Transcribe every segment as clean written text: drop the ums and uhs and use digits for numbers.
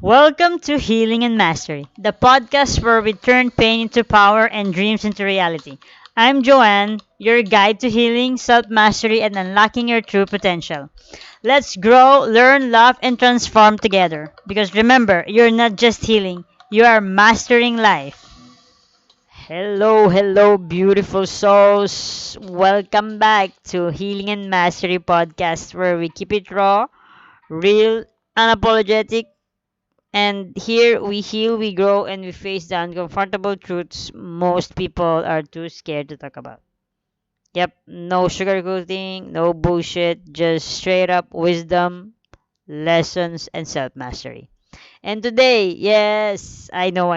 Welcome to Healing and Mastery, the podcast where we turn pain into power and dreams into reality. I'm Joanne, your guide to healing, self mastery, and unlocking your true potential. Let's grow, learn, laugh, and transform together. Because remember, you're not just healing, you are mastering life. Hello, hello, beautiful souls. Welcome back to Healing and Mastery podcast, where we keep it raw, real, unapologetic, and here we heal, we grow, and we face the uncomfortable truths most people are too scared to talk about. Yep, no sugarcoating, no bullshit, just straight up wisdom, lessons, and self mastery. And today, yes, I know.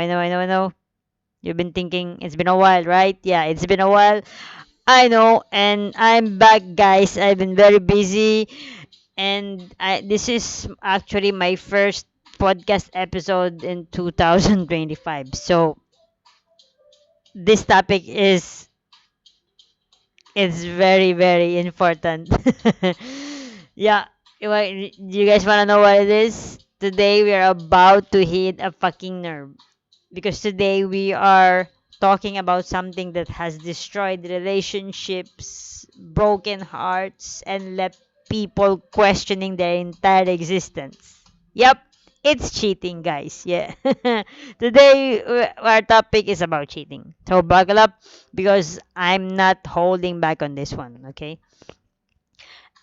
You've been thinking it's been a while, right? Yeah, it's been a while. I know, and I'm back, guys. I've been very busy, and this is actually my first podcast episode in 2025. So this topic is very very important. Yeah, you guys wanna know what it is? Today we are about to hit a fucking nerve because today we are talking about something that has destroyed relationships, broken hearts, and left people questioning their entire existence. Yep, it's cheating, guys. Yeah. Today, our topic is about cheating. So, buckle up because I'm not holding back on this one, okay?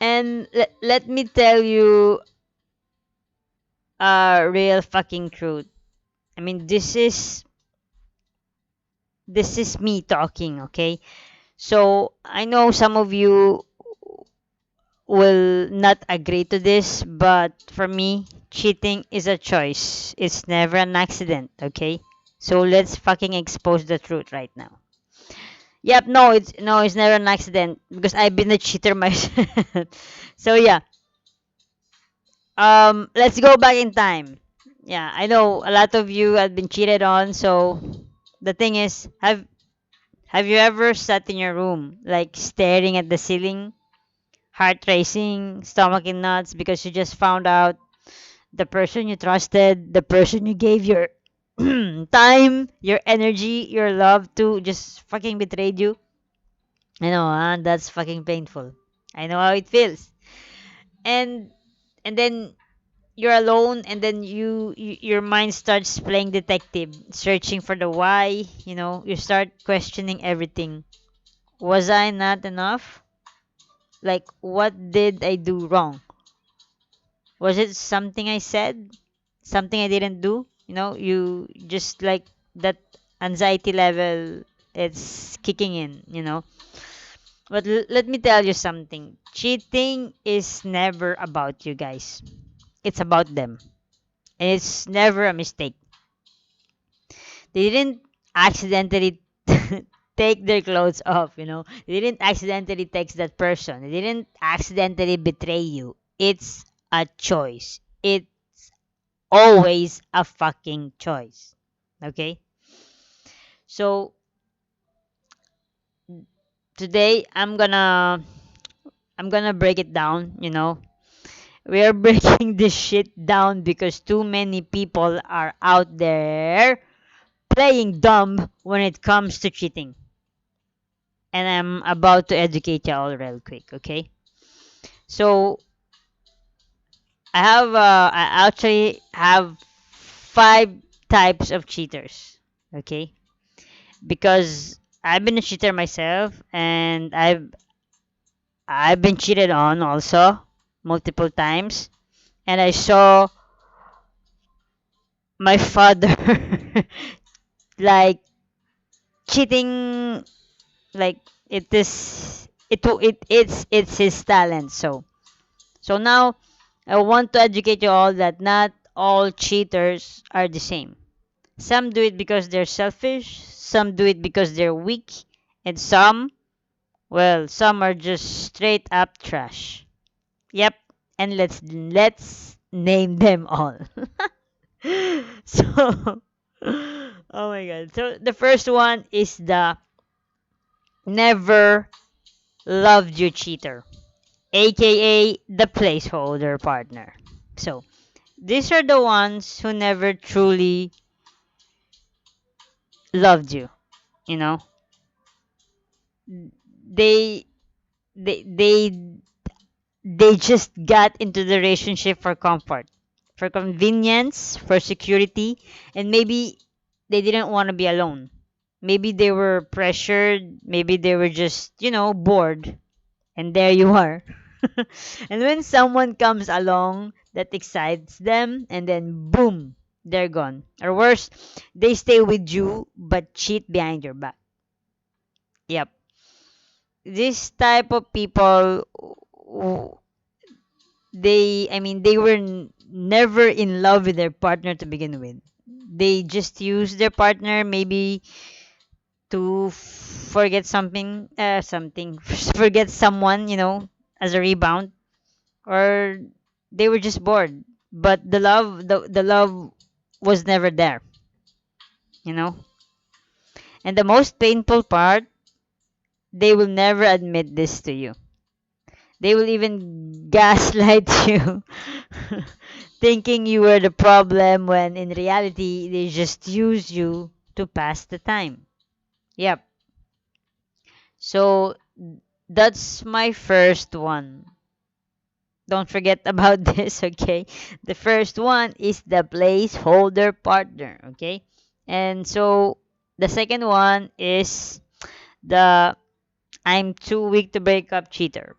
And let me tell you a real fucking truth. I mean, this is me talking, okay? So I know some of you will not agree to this, but for me, cheating is a choice. It's never an accident, okay? So let's fucking expose the truth right now. Yep, no, it's never an accident because I've been a cheater myself. So yeah, let's go back in time. Yeah, I know a lot of you have been cheated on. So the thing is, have you ever sat in your room like staring at the ceiling, heart racing, stomach in knots because you just found out the person you trusted, the person you gave your time, your energy, your love to just fucking betrayed you? I know, that's fucking painful. I know how it feels. And then you're alone, and then your mind starts playing detective, searching for the why. You start questioning everything. Was I not enough? Like, what did I do wrong? Was it something I said? Something I didn't do? You just like that anxiety level, it's kicking in. But let me tell you something. Cheating is never about you guys. It's about them. And it's never a mistake. They didn't accidentally take their clothes off. They didn't accidentally text that person. They didn't accidentally betray you. It's a choice. It's always a fucking choice. Okay? So today I'm gonna break it down. We are breaking this shit down because too many people are out there playing dumb when it comes to cheating. And I'm about to educate you all real quick, okay? So I actually have five types of cheaters, okay? Because I've been a cheater myself, and I've been cheated on also multiple times, and I saw my father like cheating, like it's his talent. So now I want to educate you all that not all cheaters are the same. Some do it because they're selfish, some do it because they're weak, and some are just straight up trash. Yep, and let's name them all. So, oh my god. So the first one is the never loved you cheater, aka the placeholder partner. So These are the ones who never truly loved you, you know. They they they just got into the relationship for comfort, for convenience, for security, and maybe they didn't want to be alone. Maybe they were pressured, maybe they were just, bored. And there you are. And when someone comes along that excites them, and then boom, they're gone. Or worse, they stay with you but cheat behind your back. Yep. This type of people, they were never in love with their partner to begin with. They just use their partner maybe to forget forget someone, as a rebound, or they were just bored. But the love was never there, you know. And the most painful part, they will never admit this to you. They will even gaslight you, thinking you were the problem when in reality they just use you to pass the time. Yep. So that's my first one. Don't forget about this, okay? The first one is the placeholder partner, okay? And so the second one is the I'm too weak to break up cheater,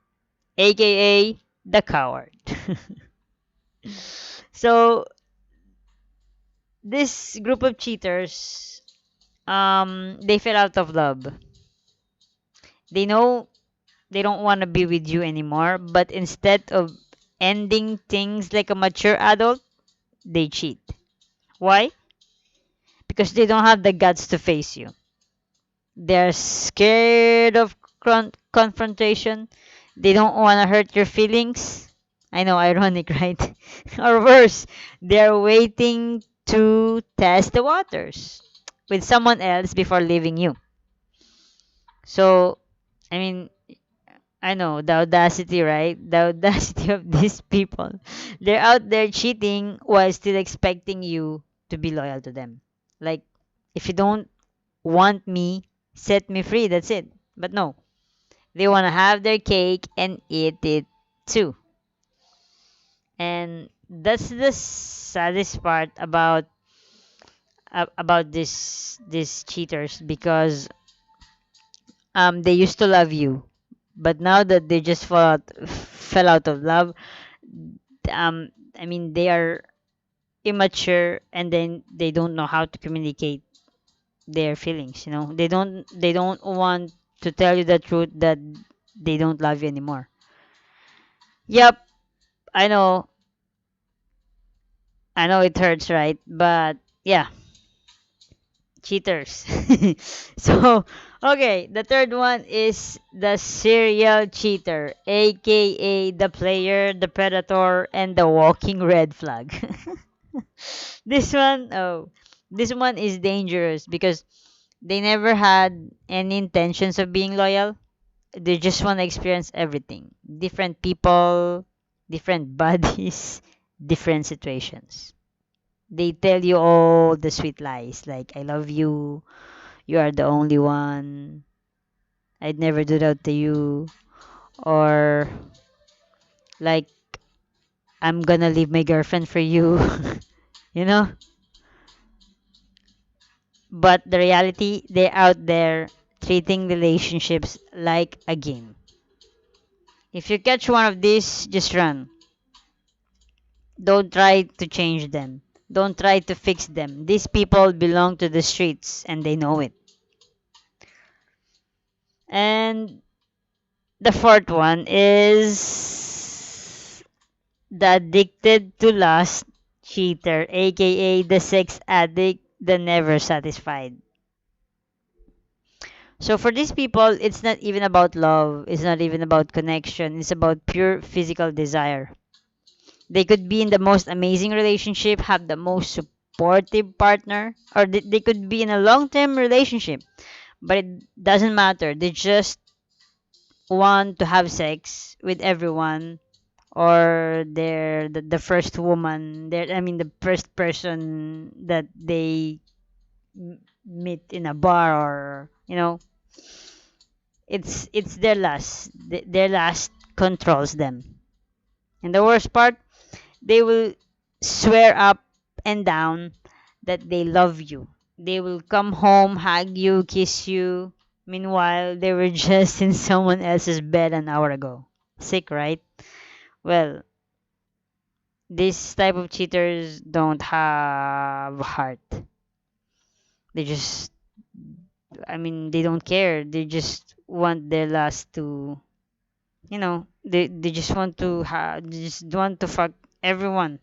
aka the coward. So this group of cheaters, they fell out of love. They know they don't want to be with you anymore, but instead of ending things like a mature adult, they cheat. Why? Because they don't have the guts to face you. They're scared of confrontation. They don't want to hurt your feelings. I know, ironic, right? Or worse, they're waiting to test the waters with someone else before leaving you. So, I mean, I know the audacity, right? The audacity of these people. They're out there cheating while still expecting you to be loyal to them. Like, if you don't want me, set me free. That's it. But no, they want to have their cake and eat it too. And that's the saddest part about these cheaters, because they used to love you, but now that they just fell out of love, they are immature, and then they don't know how to communicate their feelings. They don't want to tell you the truth that they don't love you anymore. Yep, I know, I know it hurts, right? But yeah, cheaters. So, okay, the third one is the serial cheater, aka the player, the predator, and the walking red flag. This one, oh, this one is dangerous because they never had any intentions of being loyal. They just want to experience everything. Different people, different bodies, different situations. They tell you all the sweet lies like I love you, you are the only one, I'd never do that to you, or like I'm gonna leave my girlfriend for you, you know? But the reality, they're out there treating relationships like a game. If you catch one of these, just run. Don't try to change them. Don't try to fix them. These people belong to the streets and they know it. And the fourth one is the addicted to lust cheater, aka the sex addict, the never satisfied. So for these people, it's not even about love, it's not even about connection, it's about pure physical desire. They could be in the most amazing relationship, have the most supportive partner, or they could be in a long term relationship, but it doesn't matter. They just want to have sex with everyone, or they're the first woman, they're, I mean, the first person that they meet in a bar, or it's their last. Their last controls them. And the worst part, they will swear up and down that they love you. They will come home, hug you, kiss you. Meanwhile, they were just in someone else's bed an hour ago. Sick, right? Well, this type of cheaters don't have heart. They just, I mean, they don't care. They just want their last to, they just want to they just want to fuck everyone.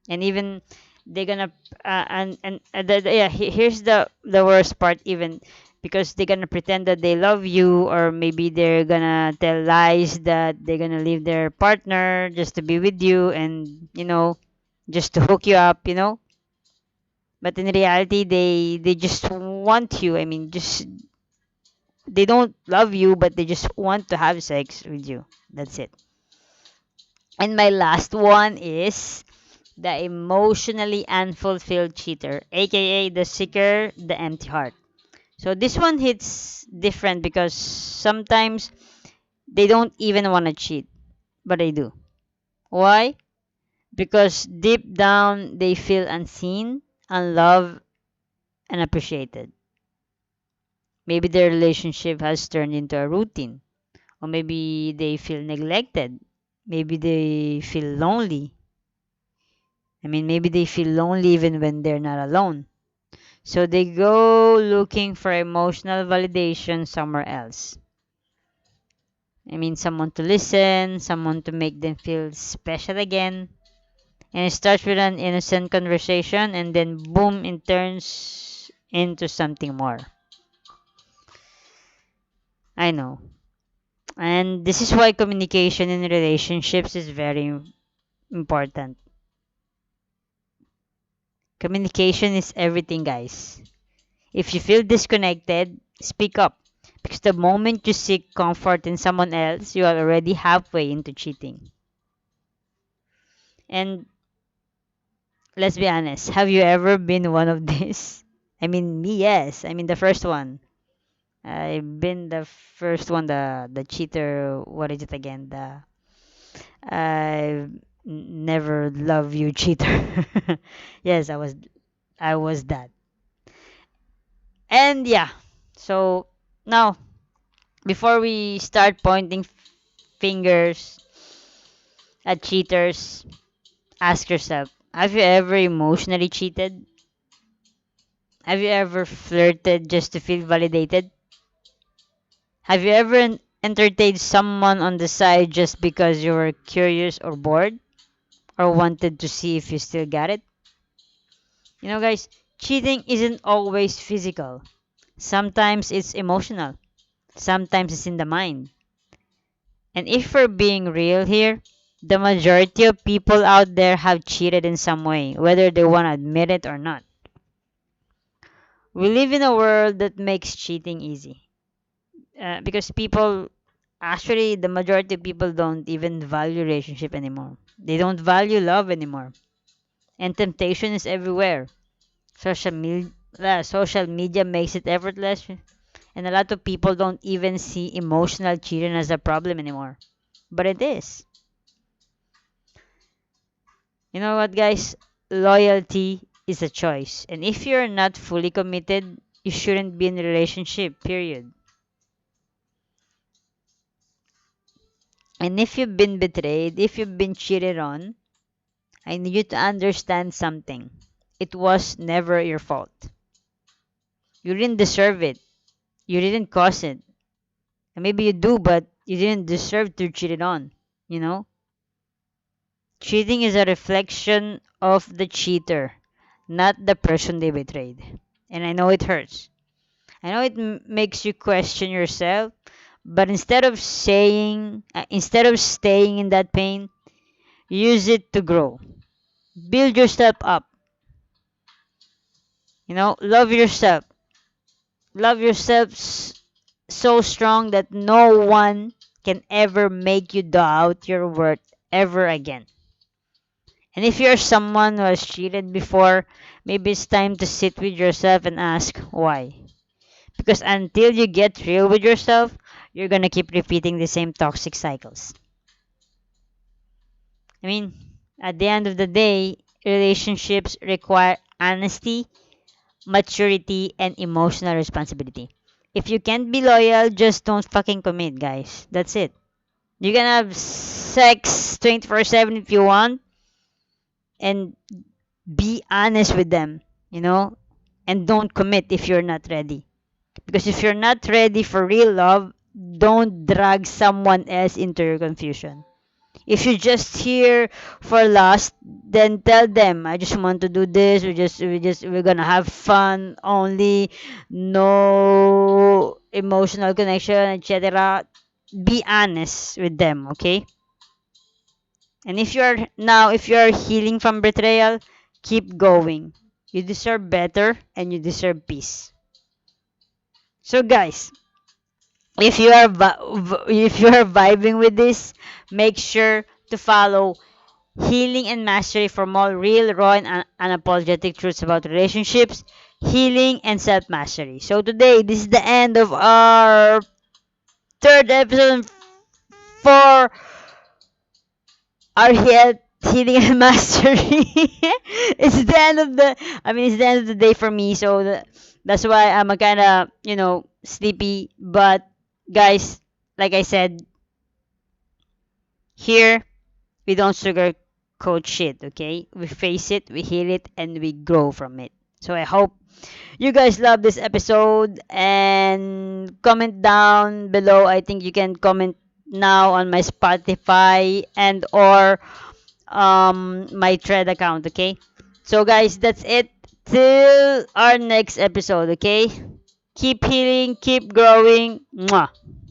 And even they're gonna yeah, here's the worst part, even because they're gonna pretend that they love you, or maybe they're gonna tell lies that they're gonna leave their partner just to be with you, and just to hook you up, but in reality they just want you. I mean, just they don't love you, but they just want to have sex with you. That's it. And my last one is the emotionally unfulfilled cheater, aka the seeker, the empty heart. So this one hits different because sometimes they don't even want to cheat, but they do. Why? Because deep down they feel unseen, unloved, and appreciated. Maybe their relationship has turned into a routine, or maybe they feel neglected. Maybe they feel lonely. I mean, maybe they feel lonely even when they're not alone. So they go looking for emotional validation somewhere else. I mean, someone to listen, someone to make them feel special again. And it starts with an innocent conversation, and then boom, it turns into something more. I know. And this is why communication in relationships is very important. Communication is everything, guys. If you feel disconnected, speak up. Because the moment you seek comfort in someone else, you are already halfway into cheating. And let's be honest, have you ever been one of these? I mean, me, yes. I mean, the first one. I've been the first one, the cheater. What is it again? The I never love you cheater. Yes, I was that. And yeah. So now, before we start pointing fingers at cheaters, ask yourself, have you ever emotionally cheated? Have you ever flirted just to feel validated? Have you ever entertained someone on the side just because you were curious or bored, or wanted to see if you still got it? Guys, cheating isn't always physical. Sometimes it's emotional. Sometimes it's in the mind. And if we're being real here, the majority of people out there have cheated in some way, whether they want to admit it or not. We live in a world that makes cheating easy. Because people, actually, the majority of people don't even value relationship anymore. They don't value love anymore. And temptation is everywhere. Social media makes it effortless. And a lot of people don't even see emotional cheating as a problem anymore. But it is. You know what, guys? Loyalty is a choice. And if you're not fully committed, you shouldn't be in a relationship, period. And if you've been betrayed, if you've been cheated on, I need you to understand something. It was never your fault. You didn't deserve it. You didn't cause it. And maybe you do, but you didn't deserve to be cheated on. You know? Cheating is a reflection of the cheater, not the person they betrayed. And I know it hurts. I know it makes you question yourself, but instead of staying in that pain, use it to grow. Build yourself up. Love yourself. Love yourself so strong that no one can ever make you doubt your worth ever again. And if you're someone who has cheated before, maybe it's time to sit with yourself and ask why. Because until you get real with yourself, you're gonna keep repeating the same toxic cycles. I mean, at the end of the day, relationships require honesty, maturity, and emotional responsibility. If you can't be loyal, just don't fucking commit, guys. That's it. You can have sex 24/7 if you want, and be honest with them, you know, and don't commit if you're not ready. Because if you're not ready for real love, don't drag someone else into your confusion. If you're just here for lust, then tell them, I just want to do this. We're gonna have fun only, no emotional connection, etc. Be honest with them, okay? And if you're healing from betrayal, keep going. You deserve better and you deserve peace. So guys, if you are vibing with this, make sure to follow Healing and Mastery for more real, raw, and unapologetic truths about relationships, healing, and self mastery. So today, this is the end of our third episode for our healing and mastery. It's the end of the it's the end of the day for me, so that's why I'm kind of sleepy. But guys, like I said, here we don't sugarcoat shit. Okay, we face it, we heal it, and we grow from it. So I hope you guys love this episode, and comment down below. I think you can comment now on my Spotify and or my thread account. Okay, so guys, that's it till our next episode. Okay, keep healing, keep growing. Mwah.